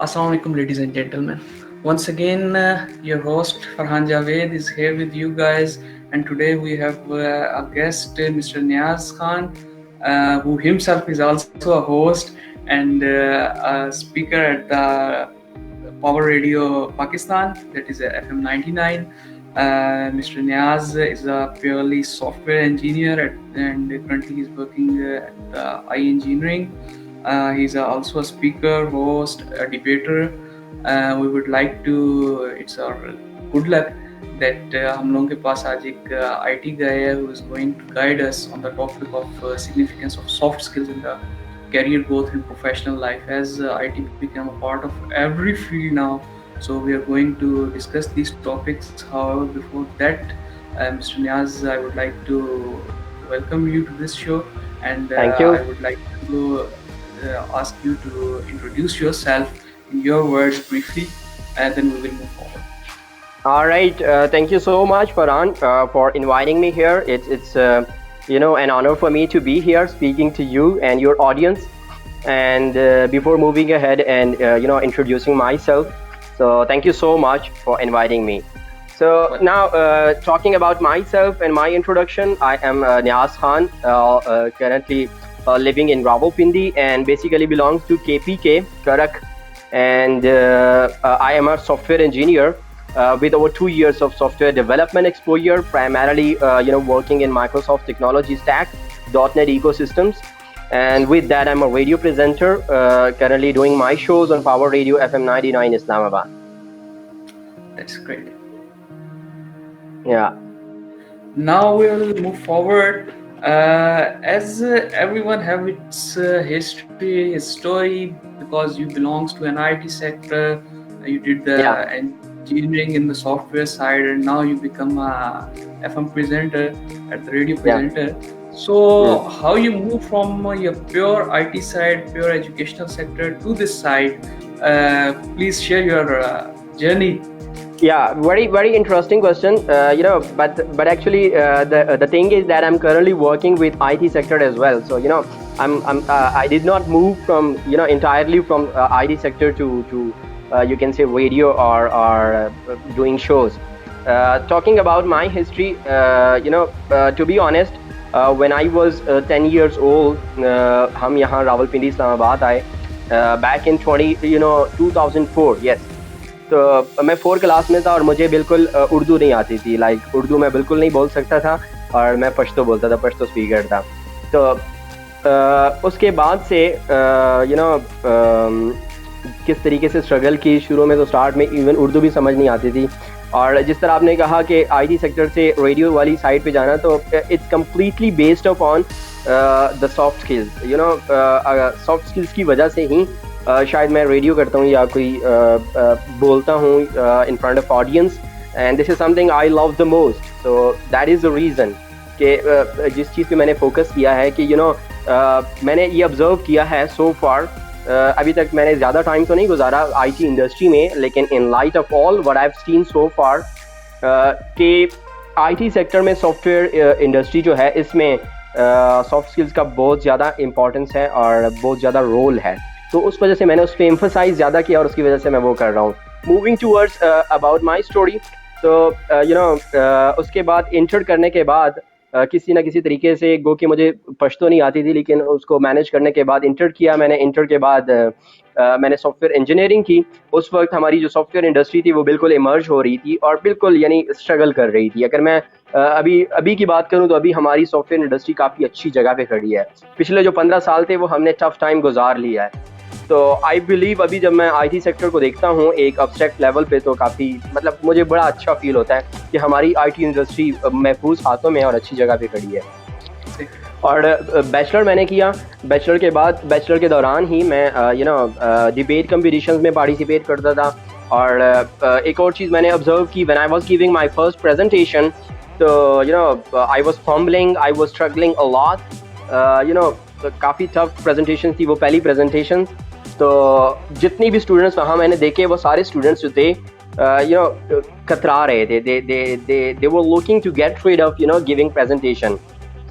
Assalamu alaikum, ladies and gentlemen. Once again, your host Farhan Javed is here with you guys, and today we have a guest, Mr. Niaz Khan, who himself is also a host and a speaker at the Power Radio Pakistan, that is FM 99. Mr. Niaz is a purely software engineer and currently he's working at I Engineering. He's also a speaker, host, a debater. We would like to, it's our good luck that हम लोगों के पास आज एक IT guy है who is going to guide us on the topic of significance of soft skills in the career growth in professional life, as IT become a part of every field now. So we are going to discuss these topics. However, before that, Mr. Niaz, I would like to welcome you to this show, and Thank you. I would like to ask you to introduce yourself in your words briefly, and then we will move forward. All right. Thank you so much, Farhan, for inviting me here. It's an honor for me to be here speaking to you and your audience. And before moving ahead and introducing myself, so thank you so much for inviting me. So now talking about myself and my introduction, I am Niaz Khan, currently living in Rawalpindi and basically belongs to KPK, Karak, and I am a software engineer with over 2 years of software development exposure, primarily working in Microsoft technology stack, .NET ecosystems. And with that, I'm a radio presenter, currently doing my shows on Power Radio FM 99 Islamabad. That's great. Yeah. Now we'll move forward. As everyone have its history, his story, because you belongs to an IT sector, you did the engineering in the software side, and now you become a FM presenter at the radio presenter. So how you move from your pure IT side, pure educational sector to this side? Please share your journey. Yeah, very interesting question. But actually the thing is that I'm currently working with IT sector as well. So I did not move from entirely from IT sector to you can say radio or doing shows. Talking about my history, to be honest, when I was 10 years old, हम यहाँ रावलपिंडी इस्लामाबाद आए back in 2004. Yes. तो मैं 4 class में था और मुझे बिल्कुल उर्दू नहीं आती थी. लाइक उर्दू मैं बिल्कुल नहीं बोल सकता था और मैं पश्तो बोलता था, पश्तो स्पीकर था. तो उसके बाद से किस तरीके से स्ट्रगल की. शुरू में तो स्टार्ट में इवन उर्दू भी समझ नहीं आती थी. और जिस तरह आपने कहा कि आईटी सेक्टर से रेडियो वाली साइड पे जाना, तो it's completely based upon the soft skills. Soft skills की वजह से ही शायद मैं रेडियो करता हूँ या कोई बोलता हूँ इन front of audience, and this is something I love the most. So that is the reason कि जिस चीज़ पे मैंने फोकस किया है कि मैंने ये ऑब्जर्व किया है सो फार. अभी तक मैंने ज़्यादा टाइम तो नहीं गुजारा आईटी इंडस्ट्री में, लेकिन in light of all what I have seen so far कि आईटी सेक्टर में सॉफ्टवेयर इंडस्ट्री जो है, इसमें सॉफ्ट स्किल्स का बहुत ज़्यादा इम्पोर्टेंस है और बहुत ज़्यादा रोल है. तो उस वजह से मैंने उस पर एम्फसाइज ज़्यादा किया और उसकी वजह से मैं वो कर रहा हूँ. Moving towards about my story, तो उसके बाद इंटर करने के बाद किसी ना किसी तरीके से, गो कि मुझे पश्तो नहीं आती थी, लेकिन उसको मैनेज करने के बाद इंटर किया मैंने. इंटर के बाद मैंने सॉफ्टवेयर इंजीनियरिंग की. उस वक्त हमारी जो सॉफ्टवेयर इंडस्ट्री थी वो बिल्कुल इमर्ज हो रही थी और बिल्कुल यानी स्ट्रगल कर रही थी. अगर मैं अभी अभी की बात करूं तो अभी हमारी सॉफ्टवेयर इंडस्ट्री काफ़ी अच्छी जगह पे खड़ी है। पिछले जो 15 साल थे वो हमने टफ टाइम गुजार लिया है। तो आई बिलीव अभी जब मैं आईटी सेक्टर को देखता हूँ एक अब्स्ट्रैक्ट लेवल पे, तो काफ़ी मतलब मुझे बड़ा अच्छा फील होता है कि हमारी आईटी इंडस्ट्री महफूज हाथों में और अच्छी जगह पे खड़ी है। और बैचलर मैंने किया, बैचलर के दौरान ही मैं डिबेट कम्पिटिशन्स में पार्टिसिपेट करता था। और एक और चीज़ मैंने ऑब्जर्व की, when I was giving my first presentation, तो I was fumbling, I was struggling a lot, काफ़ी टफ प्रेजेंटेशन थी वो पहली प्रेजेंटेशन। तो जितनी भी स्टूडेंट्स वहाँ मैंने देखे, वो सारे स्टूडेंट्स जो थे कतरा रहे थे, they were looking to get rid of giving presentation.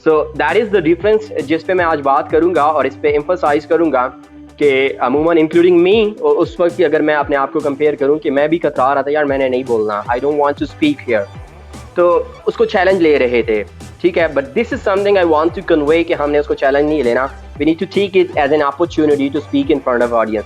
So that is the difference जिस पे मैं आज बात करूंगा और इस पे एम्फसाइज करूंगा कि अमूमन इंक्लूडिंग मी, उस वक्त की अगर मैं अपने आप को कंपेयर करूं कि मैं भी कतरा रहा था, यार मैंने नहीं बोलना, I don't want to speak here, तो उसको चैलेंज ले रहे थे, ठीक है। But this is something I want to convey कि हमने उसको चैलेंज नहीं लेना, we need to take it as an opportunity to speak in front of audience.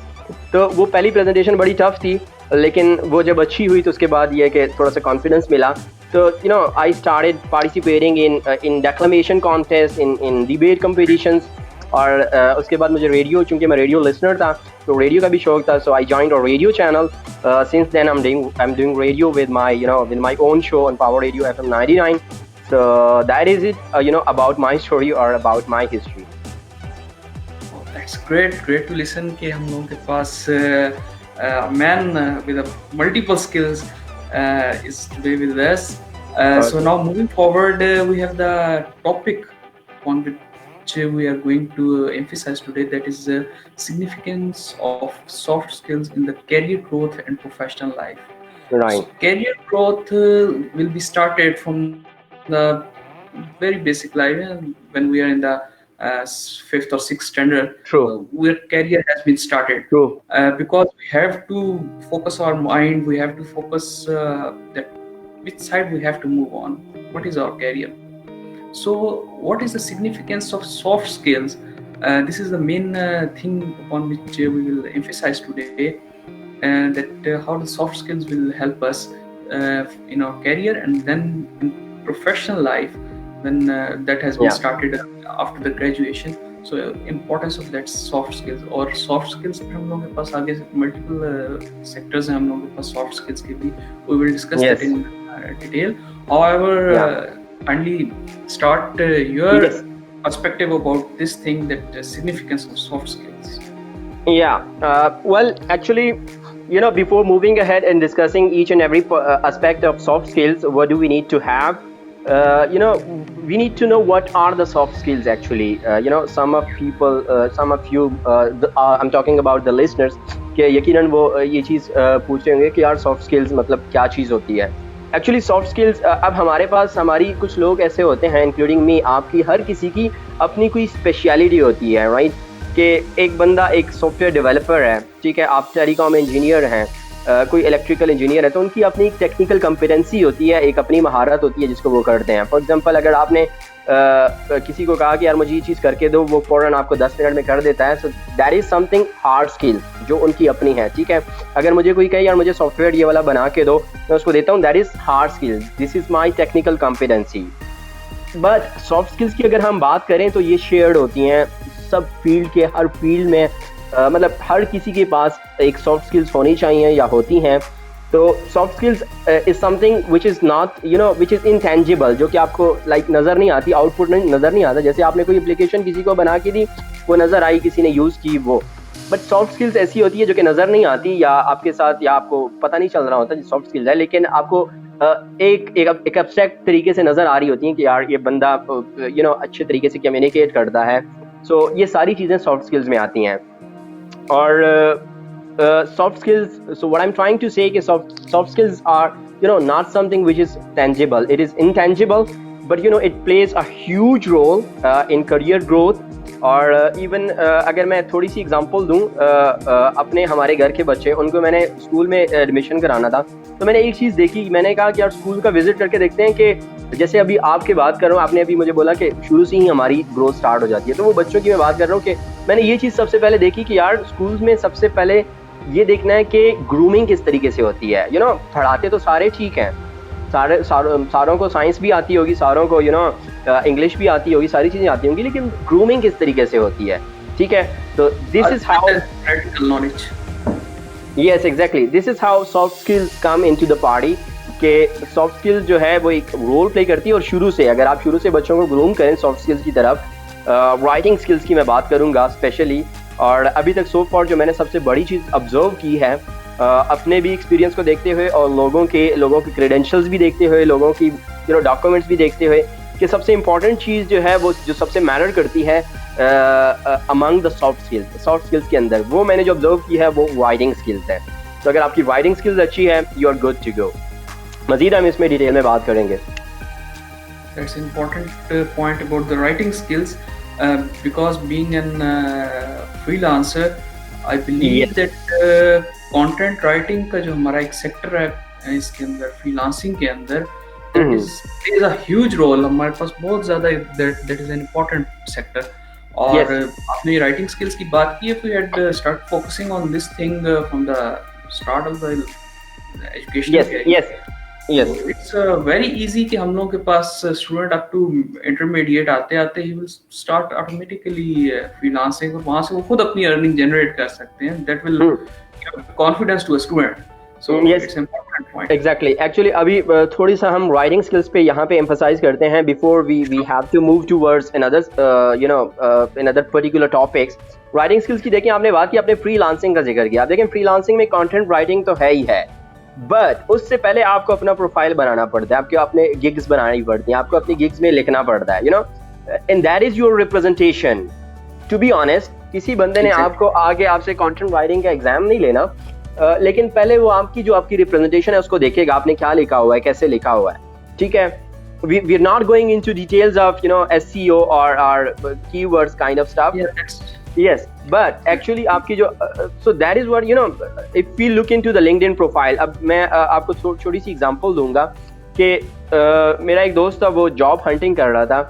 तो वो पहली प्रेजेंटेशन बड़ी टफ थी, लेकिन वो जब अच्छी हुई तो उसके बाद ये कि थोड़ा सा कॉन्फिडेंस मिला। तो I started participating in declamation contest, in debate competitions. और उसके बाद मुझे रेडियो, चूँकि मैं रेडियो लिसनर था तो रेडियो का भी शौक था, so I joined a radio channel. Since then I am doing radio with my own show on Power Radio FM 99। So that is it, about my story or about my history. That's great to listen कि हम लोगों के पास man with multiple skills is today with us. So now moving forward, we have the topic on which we are going to emphasize today, that is the significance of soft skills in the career growth and professional life. Right. So career growth will be started from the very basic life, when we are in the 5th or 6th standard. True. Where career has been started. True. Because we have to focus our mind, we have to focus that which side we have to move on, what is our career. So what is the significance of soft skills? This is the main thing upon which we will emphasize today, that how the soft skills will help us in our career and then in professional life when that has been started after the graduation. So importance of that soft skills, और soft skills पर हम लोगों के पास आगे multiple sectors हैं हम लोगों के पास soft skills के भी, we will discuss that in detail. However, kindly start your perspective about this thing, that significance of soft skills. Well, actually, before moving ahead and discussing each and every aspect of soft skills, what do we need to have? We need to know what are the soft skills actually. Some of you, I'm talking about the listeners, कि यकीनन वो ये चीज़ पूछ रहे होंगे कि यार soft skills मतलब क्या चीज़ होती है। एक्चुअली सॉफ्ट स्किल्स, अब हमारे पास हमारी कुछ लोग ऐसे होते हैं, इंक्लूडिंग मी, आपकी हर किसी की अपनी कोई स्पेशलिटी होती है, राइट। कि एक बंदा एक सॉफ्टवेयर डेवलपर है, ठीक है, आप टेलीकॉम इंजीनियर हैं, कोई इलेक्ट्रिकल इंजीनियर है, तो उनकी अपनी एक टेक्निकल कॉम्पिटेंसी होती है, एक अपनी महारत होती है जिसको वो करते हैं। फॉर एग्जांपल, अगर आपने किसी को कहा कि यार मुझे ये चीज़ करके दो, वो फ़ौरन आपको 10 मिनट में कर देता है। सो that is something hard skill जो उनकी अपनी है, ठीक है। अगर मुझे कोई कहे यार मुझे सॉफ्टवेयर ये वाला बना के दो, मैं उसको देता हूँ, that is hard skill, this is my technical competency. But soft skills की अगर हम बात करें तो ये शेयर्ड होती हैं सब फील्ड के, हर फील्ड में, मतलब हर किसी के पास एक सॉफ्ट स्किल्स होनी चाहिए या होती हैं। तो soft skills is something which is not which is intangible, जो कि आपको नज़र नहीं आती, आउटपुट नज़र नहीं आता। जैसे आपने कोई एप्लीकेशन किसी को बना के दी, वो नज़र आई, किसी ने यूज़ की वो, बट सॉफ्ट स्किल्स ऐसी होती है जो कि नज़र नहीं आती, या आपके साथ, या आपको पता नहीं चल रहा होता सॉफ्ट स्किल्स है, लेकिन आपको एक एब्स्ट्रैक्ट तरीके से नज़र आ रही होती है कि यार ये बंदा अच्छे तरीके से कम्युनिकेट करता है। सो ये सारी चीज़ें सॉफ्ट स्किल्स में आती हैं। और soft skills, so what I'm trying to say is soft skills are not something which is tangible, it is intangible, but it plays a huge role in career growth. और even अगर मैं थोड़ी सी example दूं, अपने हमारे घर के बच्चे, उनको मैंने स्कूल में एडमिशन कराना था, तो मैंने एक चीज़ देखी, मैंने कहा कि यार स्कूल का विजिट करके देखते हैं कि जैसे अभी आपकी बात कर रहा हूँ, आपने अभी मुझे बोला कि शुरू से ही हमारी ग्रोथ स्टार्ट हो जाती है, तो वो बच्चों की मैं बात कर रहा हूँ कि मैंने ये चीज़ सबसे पहले देखी कि यार स्कूल में सबसे पहले ये देखना है कि ग्रूमिंग किस तरीके से होती है। पढ़ाते तो सारे ठीक हैं, सारों को साइंस भी आती होगी, सारों को इंग्लिश भी आती होगी, सारी चीजें आती होंगी, लेकिन ग्रूमिंग किस तरीके से होती है, ठीक है। तो this is how practical knowledge, yes exactly, this is how soft skills come into the party, कि सॉफ्ट स्किल्स जो है वो एक रोल प्ले करती है। और शुरू से अगर आप शुरू से बच्चों को ग्रूम करें सॉफ्ट स्किल्स की तरफ, राइटिंग स्किल्स की मैं बात करूंगा स्पेशली, और अभी तक सो फॉर जो मैंने सबसे बड़ी चीज़ ऑब्जर्व की है, अपने भी एक्सपीरियंस को देखते हुए और लोगों के क्रेडेंशियल्स भी देखते हुए, लोगों की डॉक्यूमेंट्स भी देखते हुए, कि सबसे इंपॉर्टेंट चीज़ जो है वो जो सबसे मैटर करती है अमंग द सॉफ्ट स्किल्स के अंदर, वो मैंने जो ऑब्जर्व की है वो राइटिंग स्किल्स है। तो अगर आपकी राइटिंग स्किल्स अच्छी है, you are good to go. मजीद हम इसमें डिटेल में बात करेंगे। That's an important point about the writing skills, because being an freelancer, I believe that content writing का जो हमारा एक सेक्टर है इसके अंदर, फ्रीलांसिंग के अंदर, that is a huge role। हमारे पास बहुत ज़्यादा that is an important sector। और आपने राइटिंग स्किल्स की बात की है, if we had start focusing on this thing from the start of the education, yes it's very easy कि हम लोगों के पास स्टूडेंट अप टू इंटरमीडिएट आते आते he will start automatically freelancing, और वहां से वो खुद अपनी अर्निंग जनरेट कर सकते हैं। That will give confidence to a student, so it's important point. Exactly, actually अभी थोड़ी सा हम राइटिंग स्किल्स पे यहाँ पे एम्फसाइज करते हैं before we have to move towards another particular topics. Writing skills की देखें, आपने बात की, आपने फ्रीलांसिंग का जिक्र किया। आप देखें फ्रीलांसिंग में कंटेंट राइटिंग तो है ही है, बट उससे पहले आपको अपना प्रोफाइल बनाना पड़ता है, आपको अपने गिग्स बनानी पड़ती हैं, आपको अपनी गिग्स में लिखना पड़ता है, and that is your representation. To be honest, किसी बंदे ने आपको आगे आपसे कंटेंट राइटिंग का एग्जाम नहीं लेना, लेकिन पहले वो आपकी रिप्रेजेंटेशन है उसको देखेगा, आपने क्या लिखा हुआ है, कैसे लिखा हुआ है, ठीक है। we are not going into details of SEO or keywords kind of stuff. Yes, but actually आपकी जो so that is what if we look into the LinkedIn profile। अब मैं आपको छोटी सी एग्जांपल दूंगा कि मेरा एक दोस्त था, वो जॉब हंटिंग कर रहा था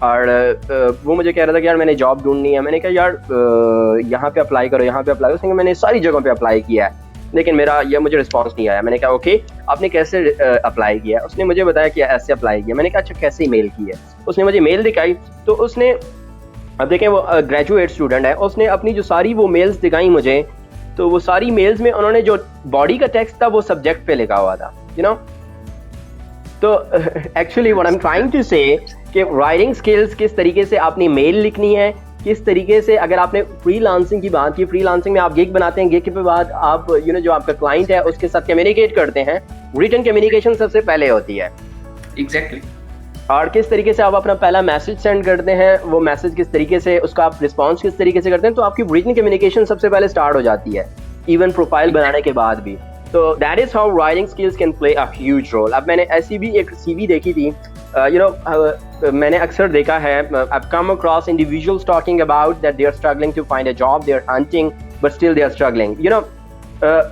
और वो मुझे कह रहा था कि यार मैंने जॉब ढूंढनी है। मैंने कहा यार यहाँ पे अप्लाई करो, यहाँ पे अप्लाई करो। उसने कहा मैंने सारी जगहों पे अप्लाई किया है लेकिन मुझे रिस्पांस नहीं आया। मैंने कहा ओके, आपने कैसे अप्लाई किया? उसने मुझे बताया कि ऐसे अप्लाई किया। मैंने कहा अच्छा कैसे ईमेल की है? उसने मुझे मेल दिखाई, तो उसने, अब देखें वो ग्रेजुएट स्टूडेंट है, उसने अपनी जो सारी वो मेल्स दिखाई मुझे, तो वो सारी मेल्स में उन्होंने जो बॉडी का टेक्स्ट था वो सब्जेक्ट पे लिखा हुआ था, तो actually what I am trying to say कि राइटिंग स्किल्स किस तरीके से आपने मेल लिखनी है, किस तरीके से, अगर आपने फ्रीलांसिंग की बात की, फ्रीलांसिंग में आप गिग बनाते हैं, गिग के बाद आप जो आपका क्लाइंट है उसके साथ कम्युनिकेट करते हैं, रिटन कम्युनिकेशन सबसे पहले होती है। एग्जैक्टली। और किस तरीके से आप अपना पहला मैसेज सेंड करते हैं, वो मैसेज किस तरीके से, उसका आप रिस्पॉन्स किस तरीके से करते हैं, तो आपकी रिटन कम्युनिकेशन सबसे पहले स्टार्ट हो जाती है, इवन प्रोफाइल बनाने के बाद भी। तो that is how writing skills can play a huge role. अब मैंने ऐसी भी एक सीवी देखी थी, मैंने अक्सर देखा है, I've come across individuals talking about that they are struggling to find a job, they are hunting but still they are struggling,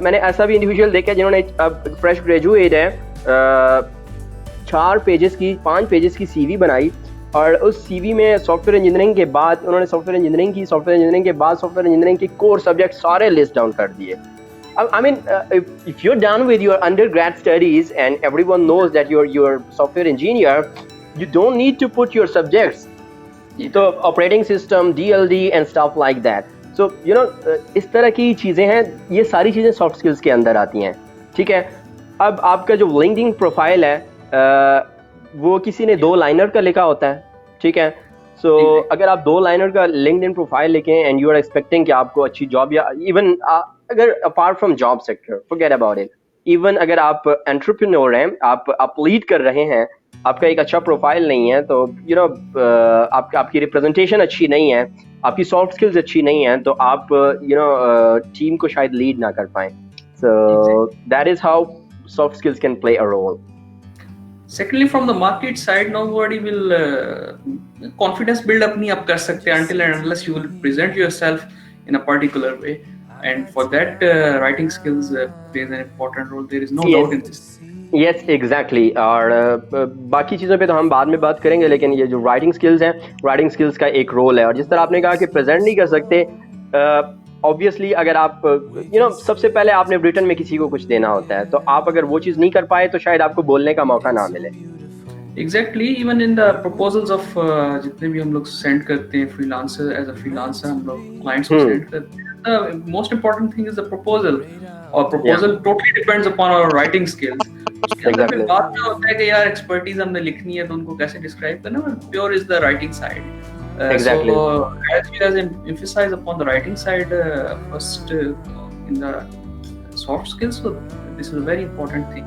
मैंने ऐसा भी इंडिविजुअल देखा जिन्होंने अब फ्रेश ग्रेजुएट है, 5 पेजेस की सीवी बनाई और उस सीवी में सॉफ्टवेयर इंजीनियरिंग के बाद उन्होंने सॉफ्टवेयर इंजीनियरिंग की, सॉफ्टवेयर इंजीनियरिंग के बाद सॉफ्टवेयर इंजीनियरिंग के कोर सब्जेक्ट सारे लिस्ट डाउन कर दिए। I mean, if you're done with your undergrad studies and everyone knows that you're software engineer, you don't need to put your subjects, so operating system, DLD and stuff like that. So इस तरह की चीज़ें हैं, ये सारी चीज़ें soft skills के अंदर आती हैं, ठीक है। अब आपका जो लिंक्डइन प्रोफाइल है वो किसी ने 2 लाइनर का लिखा होता है, ठीक है। सो अगर आप 2 लाइनर का लिंक्डइन प्रोफाइल लिखें एंड यू आर एक्सपेक्टिंग कि आपको अच्छी जॉब, या इवन अगर apart from job sector, forget about it, even अगर आप एंटरप्रेन्योर हैं, आप लीड कर रहे हैं, आपका एक अच्छा प्रोफाइल नहीं है, तो आपकी रिप्रेजेंटेशन अच्छी नहीं है, आपकी सॉफ्ट स्किल्स अच्छी नहीं है, तो आप टीम को शायद लीड ना कर पाएं। So that is how soft skills can play a role. Secondly, from the market side, nobody will confidence build up नहीं आप कर सकते until and unless you will present yourself in a particular way, and for that writing skills plays an important role. There is no doubt in this. Yes, exactly. और बाकी चीज़ों पे तो हम बाद में बात करेंगे, लेकिन ये जो राइटिंग स्किल्स हैं, राइटिंग स्किल्स का एक रोल है। और जिस तरह आपने कहा कि प्रेजेंट नहीं कर सकते, ऑब्वियसली अगर आप सबसे पहले आपने रिटर्न में किसी को कुछ देना होता है, तो आप अगर वो चीज़ नहीं कर पाए तो शायद आपको बोलने का मौका ना मिले। Exactly, even in the proposals of जितने भी हम लोग सेंड करते हैं फ्रीलांसर, एज अ फ्रीलांसर हम लोग क्लाइंट्स को सेंड करते हैं, the most important thing is the proposal, और proposal totally depends upon our writing skills. उसके अंदर फिर बात में होता है कि यार एक्सपर्टीज हमने लिखनी है तो उनको कैसे डिस्क्राइब करना है, pure is the writing side. Exactly. So as you guys emphasize upon the writing side first in the soft skills, so this is a very important thing.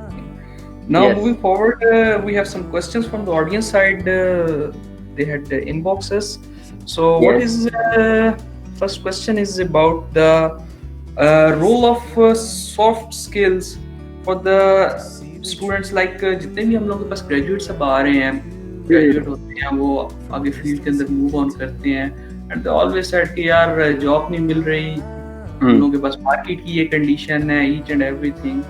Now Yes. moving forward, we have some questions from the audience side. They had inboxes. So what Yes. is first question is about the role of soft skills for the students, like जितने भी हम लोग के पास graduates अब आ रहे हैं, graduate होते हैं, वो आगे फील्ड के अंदर मूव ऑन करते हैं, एंड दे ऑलवेज सेड कि यार जॉब नहीं मिल रही, हम लोगों के पास मार्केट की ये कंडीशन है, each and everything.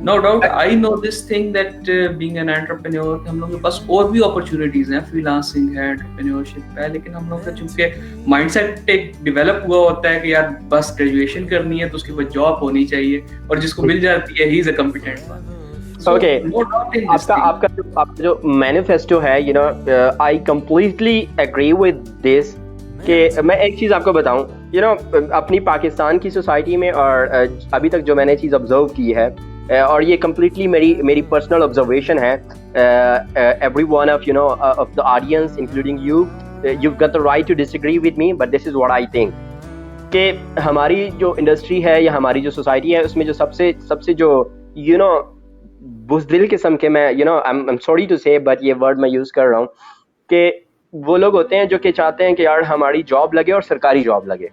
No doubt I know this thing that being an entrepreneur, हम लोगों के पास और भी अपॉर्चुनिटीज हैं, फ्रीलांसिंग है, एंटरप्रेन्योरशिप है, लेकिन हम लोगों का चूंकि माइंडसेट एक डेवलप हुआ होता है कि यार बस ग्रेजुएशन करनी है तो उसके बाद जॉब होनी चाहिए, और जिसको मिल जाती है he is a competent one. Okay, आपका जो मैनिफेस्टो है, I completely agree with this, कि मैं एक चीज़ आपको बताऊं, अपनी पाकिस्तान की सोसाइटी में, और अभी तक जो मैंने चीज़ ऑब्जर्व की है, और ये कम्प्लीटली मेरी पर्सनल ऑब्जर्वेशन है, every one of of the audience including you've got the right to disagree with me, but this is what I think, कि हमारी जो इंडस्ट्री है या हमारी जो सोसाइटी है, उसमें जो सबसे जो बुज़दिल किस्म के, मैं आई एम सॉरी टू से, बट ये वर्ड मैं यूज़ कर रहा हूँ, कि वो लोग होते हैं जो कि चाहते हैं कि यार हमारी जॉब लगे और सरकारी जॉब लगे।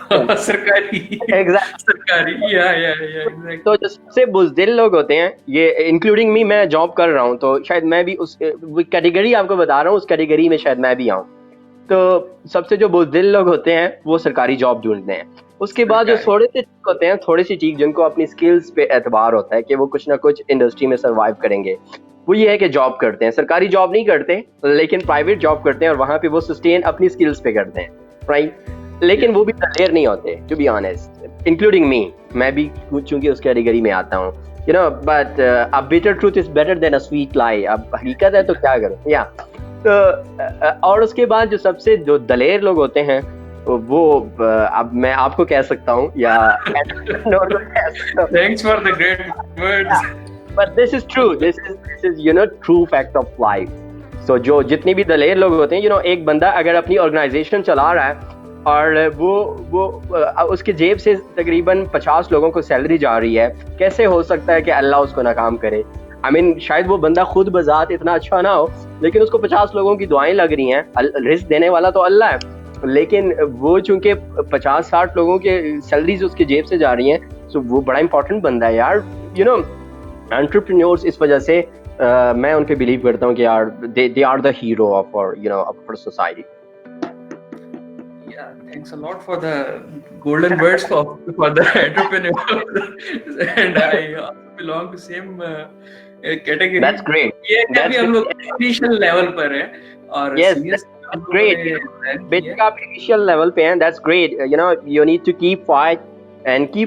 सरकारी, सरकारी, exactly. तो जो सबसे बुज़दिल लोग होते हैं, ये इंक्लूडिंग मी, मैं जॉब कर रहा हूँ, तो शायद मैं भी उस कैटेगरी आपको बता रहा हूँ, उस कैटेगरी में शायद मैं भी आऊँ। तो सबसे जो बुज़दिल लोग होते हैं वो सरकारी जॉब ढूंढते हैं। उसके बाद जो थोड़े से होते हैं, थोड़ी सी चीज जिनको अपनी स्किल्स पे एतबार होता है कि वो कुछ ना कुछ इंडस्ट्री में सर्वाइव करेंगे, वो ये है कि जॉब करते हैं, सरकारी जॉब नहीं करते लेकिन प्राइवेट जॉब करते हैं, और वहाँ पे वो सस्टेन अपनी स्किल्स पे करते हैं, राइट। लेकिन वो भी दलेर नहीं होते, to be honest, including me, मैं भी चूंकि उस कैटेगरी में आता हूँ, but a bitter truth is better than a sweet lie. अब हकीकत है तो क्या करो, या तो और उसके बाद जो सबसे जो दलेर लोग होते हैं, वो अब मैं आपको कह सकता हूँ, या thanks for the great words, but this is true, this is true fact of life. So जो जितने भी दलेर लोग होते हैं, एक बंदा अगर अपनी ऑर्गेनाइजेशन चला रहा है और वो उसके जेब से तकरीबन 50 लोगों को सैलरी जा रही है, कैसे हो सकता है कि अल्लाह उसको नाकाम करे? I mean, शायद वो बंदा खुद बजात इतना अच्छा ना हो, लेकिन उसको 50 लोगों की दुआएं लग रही हैं, रिस्क देने वाला तो अल्लाह है, लेकिन वो चूंकि 50-60 लोगों के सैलरीज उसके जेब से जा रही हैं, सो वो बड़ा इंपॉर्टेंट बंदा है यार। एंटरप्रेन्योर्स इस वजह से मैं उन पे बिलीव करता हूँ कि यार they are the hero of our society. Yeah, thanks a lot for the golden words for the entrepreneur, and I also belong to same category. That's great. ये अभी हम लोग initial level पर हैं, और yes, that's great. बेसिक आप initial level पे हैं, that's great. You need to keep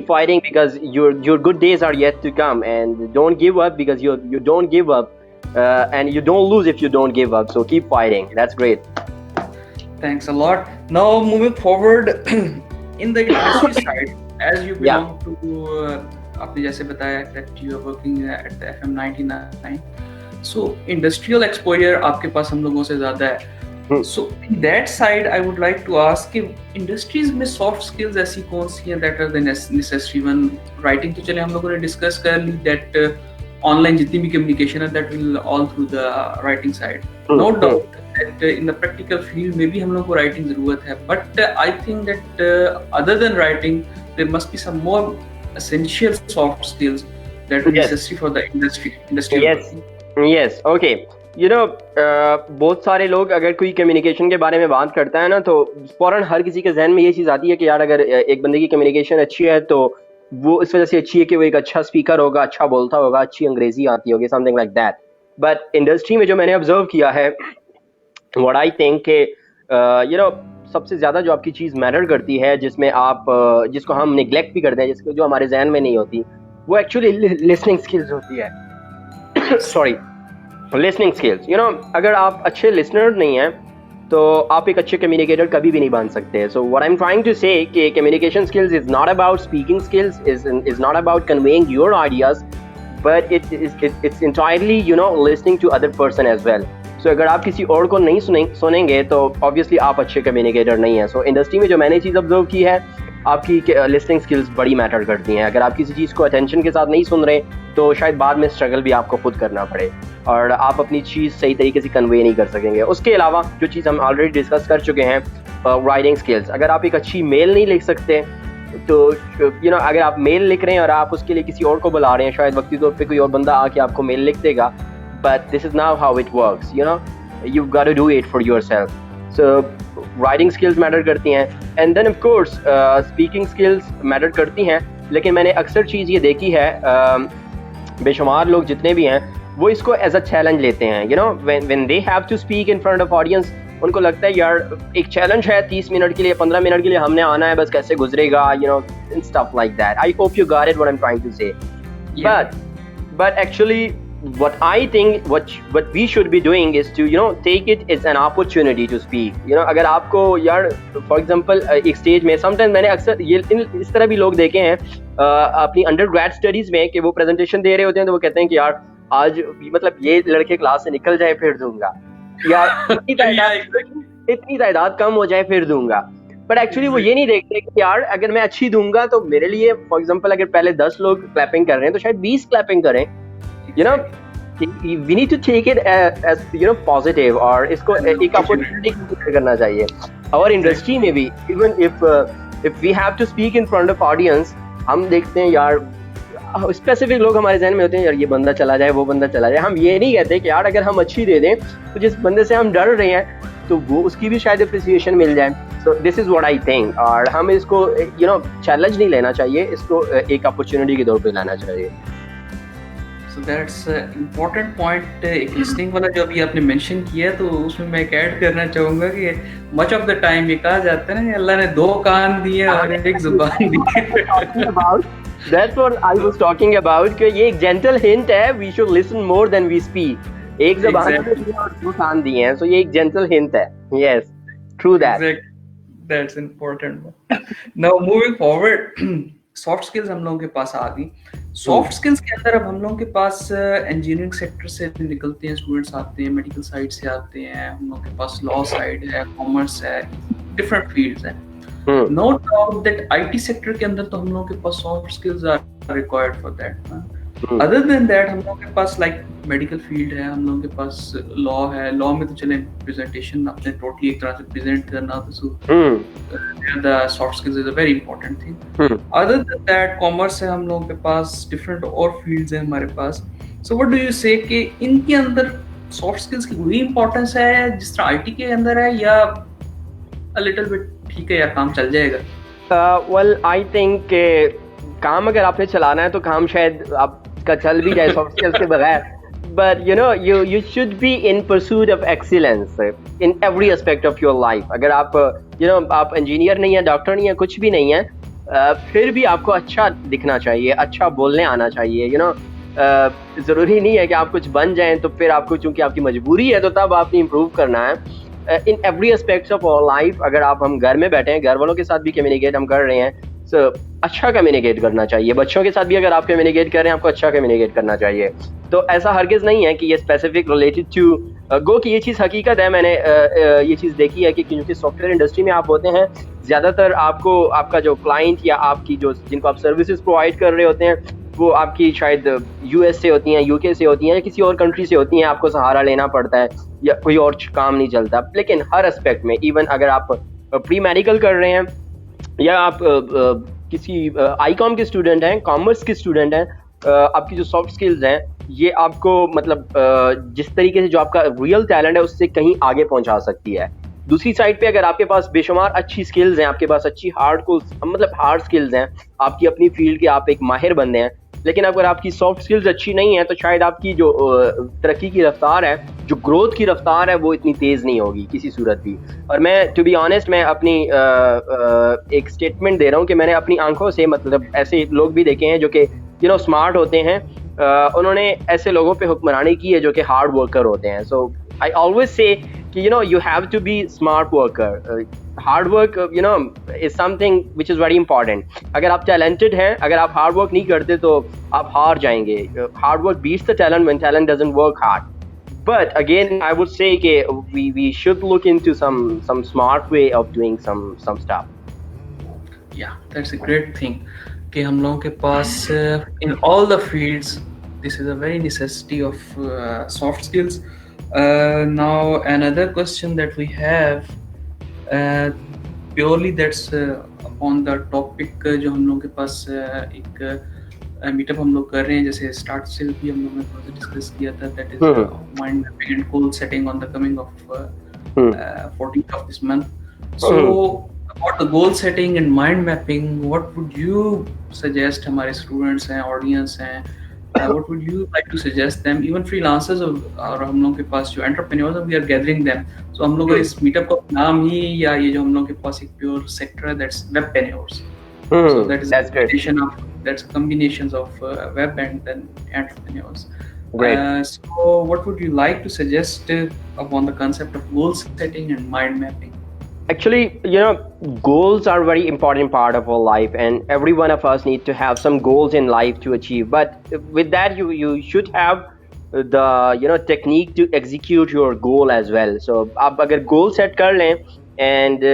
fighting because your good days are yet to come, and don't give up because you don't give up, and you don't lose if you don't give up. So keep fighting. That's great. Thanks a lot. Now moving forward in the industry side, as you belong to आपने जैसे बताया that you are working at the FM 99, so industrial exposure आपके पास हम लोगों से ज़्यादा है। So in that side, I would like to ask कि industries में soft skills ऐसी कौन सी हैं that are the necessary one? Writing तो चले हम लोगों ने discuss कर ली that online जितनी भी communication है that will all through the writing side. No doubt that in the practical field में भी हम लोगों को writing ज़रूरत है, but I think that other than writing there must be some more essential soft skills that are necessary for the industry. Yes, okay. बहुत सारे लोग अगर कोई कम्युनिकेशन के बारे में बात करता है ना, तो फौरन हर किसी के जहन में ये चीज़ आती है कि यार अगर एक बंदे की कम्युनिकेशन अच्छी है तो वो इस वजह से अच्छी है कि वो एक अच्छा स्पीकर होगा, अच्छा बोलता होगा, अच्छी अंग्रेजी आती होगी, something like that. But industry में जो मैंने ऑब्जर्व किया है, व्हाट आई थिंक के सबसे ज़्यादा जो आपकी चीज़ मैटर करती है, जिसमें आप जिसको हम निगलेक्ट भी करते हैं, जिसको जो हमारे जहन में नहीं होती, वो एक्चुअली लिसनिंग स्किल्स होती है। Sorry, listening skills. अगर आप अच्छे लिसनर नहीं हैं तो आप एक अच्छे कम्युनिकेटर कभी भी नहीं बन सकते। So what I am trying to say कि communication skills is not about speaking skills, is not about conveying your ideas, but it's entirely listening to other person as well. So अगर आप किसी और को नहीं सुनेंगे तो obviously आप अच्छे कम्युनिकेटर नहीं हैं। So इंडस्ट्री में जो मैंने चीज़ ऑब्जर्व की है, आपकी लिसनिंग स्किल्स बड़ी मैटर करती हैं। अगर आप किसी चीज़ को अटेंशन के साथ नहीं सुन रहे तो शायद बाद में स्ट्रगल भी आपको खुद करना पड़े और आप अपनी चीज़ सही तरीके से कन्वे नहीं कर सकेंगे। उसके अलावा जो चीज़ हम ऑलरेडी डिस्कस कर चुके हैं, राइटिंग स्किल्स। अगर आप एक अच्छी मेल नहीं लिख सकते तो अगर आप मेल लिख रहे हैं और आप उसके लिए किसी और को बुला रहे हैं, शायद वक्ती तौर पे कोई और बंदा आके आपको मेल लिख देगा, but this is now how it works. You got to do it for yourself. So writing skills matter करती हैं, and then of course speaking skills matter करती हैं। लेकिन मैंने अक्सर चीज़ ये देखी है, बेशुमार लोग जितने भी हैं वो इसको एज अ चैलेंज लेते हैं। When they have to speak in front of audience, उनको लगता है यार एक चैलेंज है, 30 मिनट के लिए 15 मिनट के लिए हमने आना है, बस कैसे गुजरेगा, stuff like that. I hope you got it what I'm trying to say. Yeah. But actually what I think what we should be doing is to take it as an opportunity to speak. अगर आपको यार for example एक stage में, sometimes मैंने अक्सर ये इस तरह भी लोग देखे हैं अपनी अंडरग्रेड स्टडीज में कि वो प्रेजेंटेशन दे रहे होते हैं तो वो कहते हैं कि यार आज मतलब ये लड़के क्लास से निकल जाए फिर दूंगा, या इतनी तादाद कम हो जाए फिर दूंगा। बट एक्चुअली वो ये नहीं देखते कि यार अगर मैं अच्छी दूंगा तो मेरे लिए फॉर एग्जांपल अगर पहले 10 लोग क्लैपिंग कर रहे हैं तो शायद 20 क्लैपिंग करें। We need to take it as positive और इसको एक अपॉर्चुनिटी करना चाहिए। और इंडस्ट्री में भी even if we have to speak in front of audience, हम देखते हैं यार स्पेसिफिक लोग हमारे जहन में होते हैं, यार ये बंदा चला जाए, वो बंदा चला जाए। हम ये नहीं कहते कि यार अगर हम अच्छी दे दें तो जिस बंदे से हम डर रहे हैं तो वो उसकी भी शायद अप्रिसिएशन मिल जाए। So this is what I think. और हम इसको चैलेंज नहीं लेना चाहिए, इसको एक अपॉर्चुनिटी के तौर पे लाना चाहिए। So that's important point. एक लिसनिंग वाला जो अभी आपने मेंशन किया तो उसमें मैं एक ऐड करना चाहूँगा कि मच ऑफ द टाइम ये कहा जाता है ना, अल्लाह ने 2 कान दिए और एक जुबान दी। That's what I was talking about कि ये एक gentle hint है, we should listen more than we speak. एक ज़बान में और 2 कान दिए हैं, so ये एक gentle hint है। Yes, true that. That's important. Now moving forward, soft skills हम लोगों के पास आ गई। सॉफ्ट स्किल्स के अंदर अब हम लोगों के पास इंजीनियरिंग सेक्टर से निकलते हैं स्टूडेंट्स, आते हैं मेडिकल साइड से आते हैं, हम लोगों के पास लॉ साइड है, कॉमर्स है, डिफरेंट फील्ड्स हैं। No doubt that IT sector के अंदर तो हम लोगों के पास soft skills are required for that. Other than that हम लोगों के पास लाइक मेडिकल फील्ड है, हम लोगों के पास लॉ है, लॉ में तो चले प्रेजेंटेशन अपने टोटली एक तरह से प्रेजेंट करना, तो the soft skills is a very important thing. Other than that commerce है, हम लोगों के पास डिफरेंट और फील्ड्स हैं हमारे पास। सो व्हाट डू यू से कि इनके अंदर सॉफ्ट स्किल्स की वही इंपॉर्टेंस है जिस तरह आईटी के अंदर है, या अ लिटिल बिट ठीक है यार काम चल जाएगा? वेल आई थिंक काम अगर आपने चलाना है तो काम शायद आपका चल भी जाए सॉफ्ट स्किल्स के बगैर, but you should be in pursuit of excellence in every aspect of your life. अगर आप आप इंजीनियर नहीं है, डॉक्टर नहीं है, कुछ भी नहीं है, फिर भी आपको अच्छा दिखना चाहिए, अच्छा बोलने आना चाहिए। ज़रूरी नहीं है कि आप कुछ बन जाएं तो फिर आपको, चूंकि आपकी मजबूरी है तो तब आपने इम्प्रूव करना है। In every aspects of our life, अगर हम घर में बैठे हैं, घर वालों के साथ भी कम्युनिकेट हम कर रहे हैं, सो अच्छा कम्युनिकेट करना चाहिए। बच्चों के साथ भी अगर आप कम्युनिकेट कर रहे हैं, आपको अच्छा कम्युनिकेट करना चाहिए। तो ऐसा हरगिज़ नहीं है कि ये स्पेसिफिक रिलेटेड टू गो कि ये चीज़ हकीकत है। मैंने ये चीज़ देखी है कि क्योंकि सॉफ्टवेयर इंडस्ट्री में आप होते हैं, ज़्यादातर आपको आपका जो क्लाइंट या आपकी जो जिनको आप सर्विसेज प्रोवाइड कर रहे होते हैं वो आपकी शायद यूएस से होती हैं, यूके से होती हैं, या किसी और कंट्री से होती हैं, आपको सहारा लेना पड़ता है या कोई और काम नहीं चलता। लेकिन हर एस्पेक्ट में, इवन अगर आप प्री मेडिकल कर रहे हैं या आप किसी आईकॉम के स्टूडेंट हैं, कॉमर्स के स्टूडेंट हैं, आपकी जो सॉफ्ट स्किल्स हैं ये आपको मतलब जिस तरीके से जो आपका रियल टैलेंट है उससे कहीं आगे पहुंचा सकती है। दूसरी साइड पे अगर आपके पास बेशुमार अच्छी स्किल्स हैं, आपके पास अच्छी हार्ड स्किल्स हैं, आपकी अपनी फील्ड के आप एक माहिर बंदे हैं, लेकिन अगर आपकी सॉफ्ट स्किल्स अच्छी नहीं है तो शायद आपकी जो तरक्की की रफ्तार है, जो ग्रोथ की रफ्तार है, वो इतनी तेज़ नहीं होगी किसी सूरत भी। और मैं टू बी ऑनेस्ट मैं अपनी एक स्टेटमेंट दे रहा हूँ कि मैंने अपनी आंखों से मतलब ऐसे लोग भी देखे हैं जो कि स्मार्ट होते हैं, उन्होंने ऐसे लोगों पे हुक्मरानी की है जो कि हार्ड वर्कर होते हैं। सो आई always say that you have to be smart worker. Hard work is something which is very important. अगर आप टैलेंटेड हैं, अगर आप हार्ड वर्क नहीं करते तो आप हार जाएंगे। Hard work beats the talent when talent doesn't work hard. But again, I would say we should look into some smart way of doing some stuff. Yeah, that's a great thing कि हम लोगों के पास in all the fields this is a very necessity of soft skills. Now another question that we have purely that's upon the topic जो हम लोगों के पास एक meetup हम लोग कर रहे हैं, जैसे स्टार्ट से भी हम लोगों ने थोड़ा सा डिस्कस किया था, that is mind mapping and goal setting on the coming of 14th of this month. So about the goal setting and mind mapping, what would you suggest हमारे students हैं, audience हैं, what would you like to suggest them, even freelancers और हम लोगों के पास जो entrepreneurs हैं, we are gathering them. So हम लोग इस मीटअप का नाम ही या ये जो हम लोगों के पास एक प्योर सेक्टर है, that's webpreneurs. So that's a combination of web and then entrepreneurs. Great. So what would you like to suggest upon the concept of goal setting and mind mapping? Actually, goals are a very important part of our life, and every one of us need to have some goals in life to achieve. But with that, you should have the technique to execute your goal as well. So आप अगर goal set कर लें, and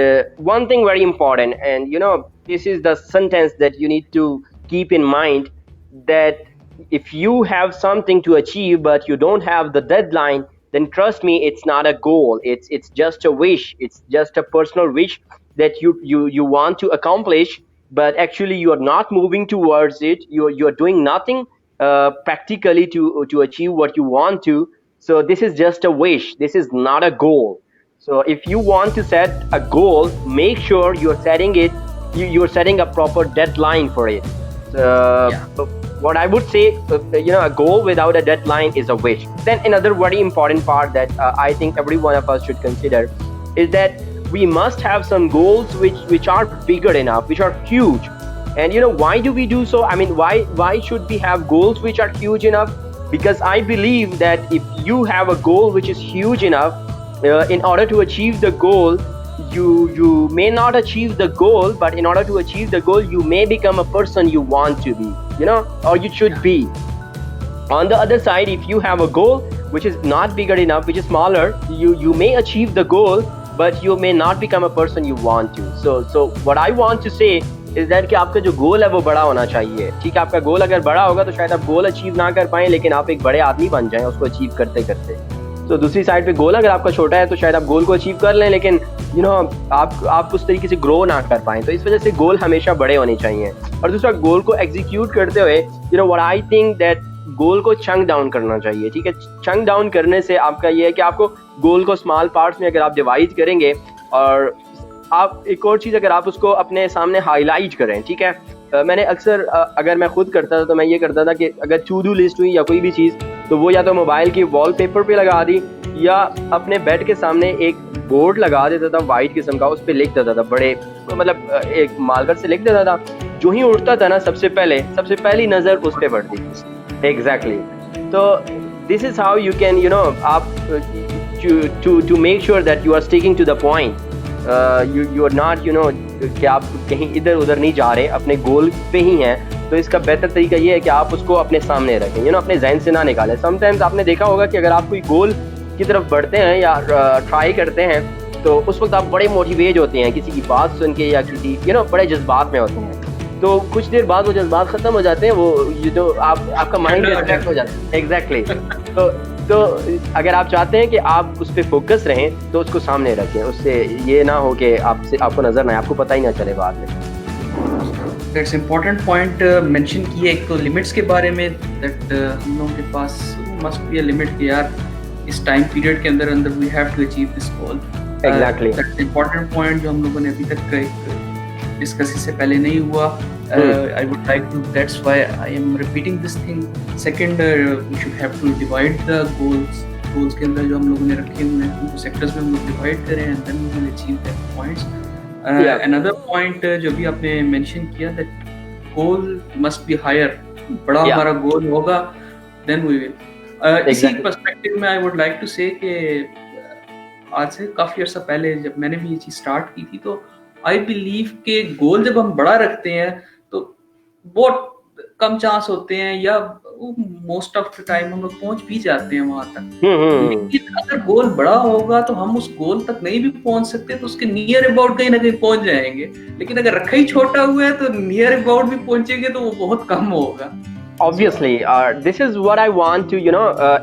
one thing very important, and this is the sentence that you need to keep in mind, that if you have something to achieve but you don't have the deadline, then trust me, it's not a goal. It's just a wish. It's just a personal wish that you want to accomplish, but actually you are not moving towards it. You are doing nothing practically to achieve what you want to. So this is just a wish. This is not a goal. So if you want to set a goal, make sure you're setting it. You're setting a proper deadline for it. What I would say, a goal without a deadline is a wish. Then another very important part that I think every one of us should consider is that we must have some goals which are bigger enough, which are huge. And why do we do so? I mean, why should we have goals which are huge enough? Because I believe that if you have a goal which is huge enough, in order to achieve the goal, you may not achieve the goal, but in order to achieve the goal, you may become a person you want to be, or you should be. On the other side, if you have a goal which is not bigger enough, which is smaller, you may achieve the goal, but you may not become a person you want to. So what I want to say is that कि आपका जो गोल है वो बड़ा होना चाहिए। ठीक है, आपका गोल अगर बड़ा होगा तो शायद आप गोल अचीव ना कर पाएं, लेकिन आप एक बड़े आदमी बन जाएं उसको अचीव करते करते। तो दूसरी साइड पे गोल अगर आपका छोटा है तो शायद आप गोल को अचीव कर लें, लेकिन आप उस तरीके से ग्रो ना कर पाएं। तो इस वजह से गोल हमेशा बड़े होने चाहिए। और दूसरा, गोल को एग्जीक्यूट करते हुए what I think that goal को चंक डाउन करना चाहिए। ठीक है, चंक डाउन करने से आपका ये है कि आपको गोल को स्मॉल पार्ट्स में अगर आप डिवाइड करेंगे, और आप एक और चीज़ अगर आप उसको अपने सामने हाईलाइट करें। ठीक है, मैंने अक्सर अगर मैं खुद करता था तो मैं ये करता था कि अगर टू डू लिस्ट हुई या कोई भी चीज़, तो वो या तो मोबाइल की वॉलपेपर पे लगा दी या अपने बेड के सामने एक बोर्ड लगा देता था वाइट किस्म का, उस पर लिख देता था, बड़े मतलब एक मार्कर से लिख देता था। जो ही उठता था ना, सबसे पहली नज़र उस पर पड़ती थी। एग्जैक्टली। तो this is how you can आप to make sure that you are sticking to the point, you are not कि आप कहीं इधर उधर नहीं जा रहे, अपने गोल पे ही हैं। तो इसका बेहतर तरीका ये है कि आप उसको अपने सामने रखें, अपने जहन से ना निकालें। समटाइम्स आपने देखा होगा कि अगर आप कोई गोल की तरफ बढ़ते हैं या ट्राई करते हैं, तो उस वक्त आप बड़े मोटिवेट होते हैं किसी की बात सुन के या किसी बड़े जज्बात में होते हैं। तो कुछ देर बाद वो जज्बात ख़त्म हो जाते हैं, वो आपका माइंड डिस्ट्रैक्ट हो जाता है। एग्जैक्टली। तो अगर आप चाहते हैं कि आप उस पर फोकस रहें तो उसको सामने रखें, उससे ये ना हो कि आपको नज़र ना आए, आपको पता ही ना चले बाद में। दैट्स इम्पोर्टेंट पॉइंट मेंशन किए। एक तो लिमिट्स के बारे में, दैट हम लोगों के पास मस्ट बी अ लिमिट कि यार इस टाइम पीरियड के अंदर we have to achieve this goal. Exactly. That's important point जो हम लोगों ने अभी तक डिस्कस इससे पहले नहीं हुआ. I would like to, that's why I am repeating this thing. Second, we should have to divide the goals के अंदर जो हम लोगों ने रखे हुए हैं उनको सेक्टर्स में हम लोग डिवाइड करें and then we will achieve that points. Another point जो भी आपने mention किया that goal must be higher. बड़ा हमारा गोल होगा then we will. इसी पर्सपेक्टिव में I would like to say कि आज से काफी अर्सा पहले जब मैंने भी ये चीज स्टार्ट की थी तो आई बिलीव के गोल जब हम बड़ा रखते हैं तो बहुत कम चांस होते हैं या मोस्ट ऑफ द टाइम हम लोग पहुंच भी जाते हैं वहां तक. लेकिन अगर गोल बड़ा होगा तो हम उस गोल तक नहीं भी पहुंच सकते तो उसके नियर अबाउट कहीं ना कहीं पहुंच जाएंगे. लेकिन अगर रखा ही छोटा हुआ है तो नियर अबाउट भी पहुंचेंगे तो वो बहुत कम होगा. Obviously, this is what I want to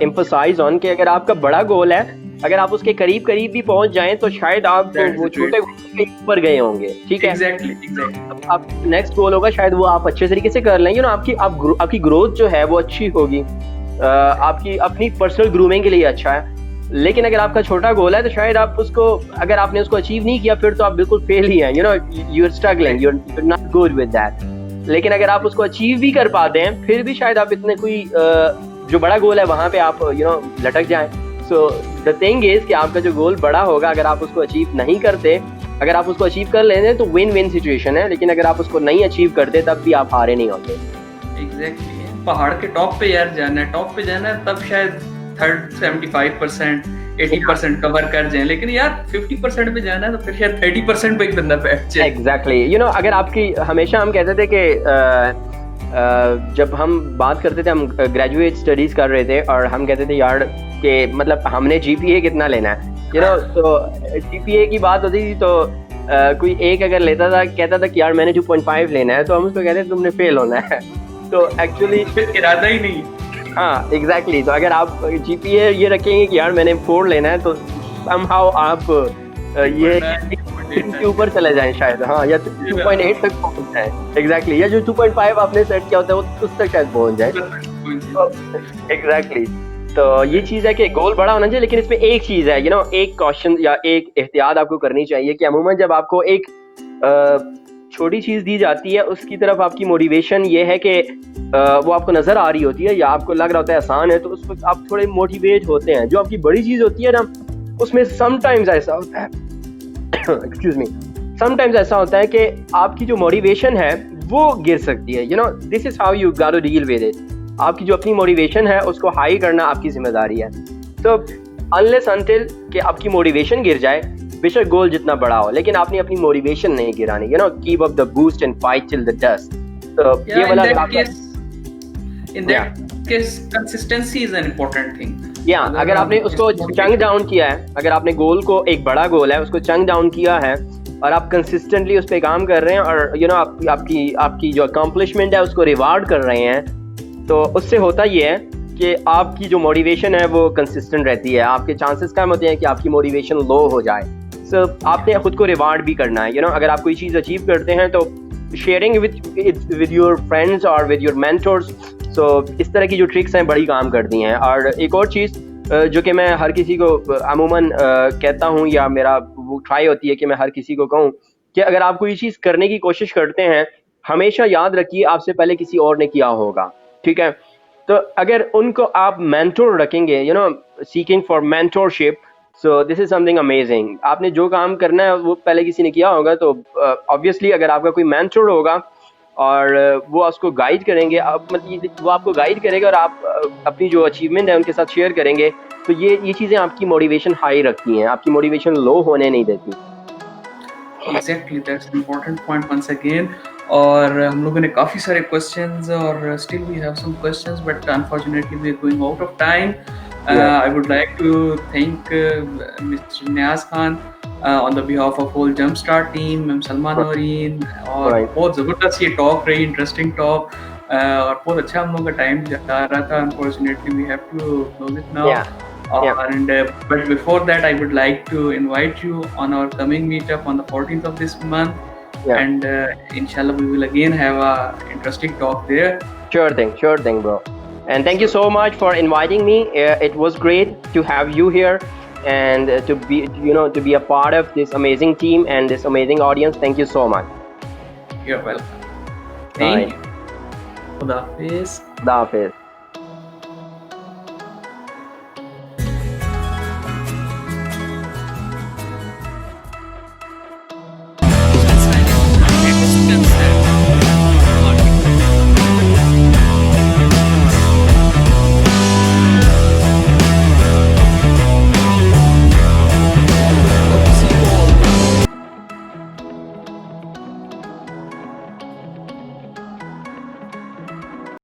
emphasize on कि अगर आपका बड़ा गोल है, अगर आप उसके करीब भी पहुंच जाएं तो शायद आप वो छोटे गोल ऊपर गए होंगे. ठीक है, Exactly. आप नेक्स्ट गोल होगा शायद वो आप अच्छे तरीके से कर लें. आपकी ग्रोथ जो है वो अच्छी होगी, आपकी अपनी पर्सनल ग्रूमिंग के लिए अच्छा है. लेकिन अगर आपका छोटा गोल है तो शायद आप उसको, अगर आपने उसको अचीव नहीं किया फिर तो आप बिल्कुल फेल ही हैं. You are struggling, you are not good with that. लेकिन अगर आप उसको अचीव भी कर पाते हैं फिर भी शायद आप इतने कोई जो बड़ा गोल है वहां पे आप लटक जाएं. सो द थिंग इज कि आपका जो गोल बड़ा होगा, अगर आप उसको अचीव नहीं करते, अगर आप उसको अचीव कर लेते तो विन विन सिचुएशन है. लेकिन अगर आप उसको नहीं अचीव करते तब भी आप हारे नहीं होते. एग्जैक्टली. पहाड़ के टॉप पे यार जाना है, टॉप पे जाना है तब शायद 75% 80% कवर कर जाए. लेकिन यार 50% पे जाना है तो फिर शायद 30% पे एक बंदा बैठ जाए. एग्जैक्टली. अगर आपकी, हमेशा हम कहते थे कि जब हम बात करते थे, हम ग्रेजुएट स्टडीज कर रहे थे और हम कहते थे यार कि मतलब हमने जीपीए कितना लेना है, तो जीपीए की बात होती थी तो कोई एक अगर लेता था, कहता था कि यार मैंने 2.5 लेना है, तो हम उसको कहते थे तुमने फेल होना है. तो एक्चुअली इरादा ही नहीं. हाँ एग्जैक्टली. तो अगर आप जीपीए ये रखेंगे कि यार मैंने 4 लेना है तो somehow आप ये के ऊपर चले जाएं शायद, हाँ, या 2.8 तक पहुंच जाए. एग्जैक्टली. या जो 2.5 आपने सेट किया होता है वो उस तक शायद पहुंच जाए. एग्जैक्टली. तो ये चीज़ है कि गोल बड़ा होना चाहिए. लेकिन इसमें एक चीज़ है, एक क्वेश्चन या एक एहतियात आपको करनी चाहिए कि अमूमन जब आपको एक छोटी चीज़ दी जाती है उसकी तरफ आपकी मोटिवेशन ये है कि वो आपको नज़र आ रही होती है या आपको लग रहा होता है आसान है, तो उस वक्त आप थोड़े मोटिवेट होते हैं. जो आपकी बड़ी चीज़ होती है ना, उसमें समटाइम्स ऐसा होता है एक्सक्यूज मी, समटाइम्स ऐसा होता है कि आपकी जो मोटिवेशन है वो गिर सकती है. This is how you got to deal with it. आपकी जो अपनी मोटिवेशन है उसको हाई करना आपकी जिम्मेदारी है. तो अनलेस अनटिल कि आपकी मोटिवेशन गिर जाए, बेशक गोल जितना बड़ा हो, लेकिन आपने अपनी मोटिवेशन नहीं गिरानी. Keep up the boost and fight till the dust. तो ये वाला in that case consistency is an important thing. अगर आपने उसको चंक डाउन किया है, अगर आपने गोल को, एक बड़ा गोल है उसको चंक डाउन किया है और आप कंसिस्टेंटली उस पर काम कर रहे हैं और आपकी जो अकम्पलिशमेंट है उसको रिवार्ड कर रहे हैं, तो उससे होता ये है कि आपकी जो मोटिवेशन है वो कंसिस्टेंट रहती है. आपके चांसेस कम होते हैं कि आपकी मोटिवेशन लो हो जाए. सो आपने खुद को रिवार्ड भी करना है. अगर आप कोई चीज़ अचीव करते हैं तो शेयरिंग विद योर फ्रेंड्स और विद योर मेंटर्स. सो इस तरह की जो ट्रिक्स हैं बड़ी काम करती हैं. और एक और चीज़ जो कि मैं हर किसी को अमूमन कहता हूँ या मेरा वो ट्राई होती है कि मैं हर किसी को कहूँ कि अगर आप कोई चीज़ करने की कोशिश करते हैं, हमेशा याद रखिए आपसे पहले किसी और ने किया होगा. ठीक है, तो अगर उनको आप मेंटोर रखेंगे, seeking for mentorship, so this is something amazing. आपने जो काम करना है वो पहले किसी ने किया होगा, तो ऑब्वियसली अगर आपका कोई मेंटोर होगा और वो उसको गाइड करेंगे, मतलब वो आपको गाइड करेगा और आप अपनी जो अचीवमेंट है उनके साथ शेयर करेंगे, तो ये चीज़ें आपकी मोटिवेशन हाई रखती हैं, आपकी मोटिवेशन लो होने नहीं देती. Exactly, that's an important point once again. और हम लोगों ने काफ़ी सारे questions और still we have some questions, but unfortunately we are going out of time. I would like to thank Mr. Niaz Khan on the behalf of whole Jumpstart team, Ma'am Salma Noreen, और बहुत ज़बरदस्त ये talk रही, interesting talk, और बहुत अच्छा हम लोगों का time जा रहा था. Unfortunately we have to close it now. And but before that, I would like to invite you on our coming meetup on the 14th of this month. And inshallah we will again have a interesting talk there. Sure thing bro. And thank you so much for inviting me. It was great to have you here and to be a part of this amazing team and this amazing audience. Thank you so much. You're welcome. Bye. Thank you. Khuda Hafiz. Khuda Hafiz.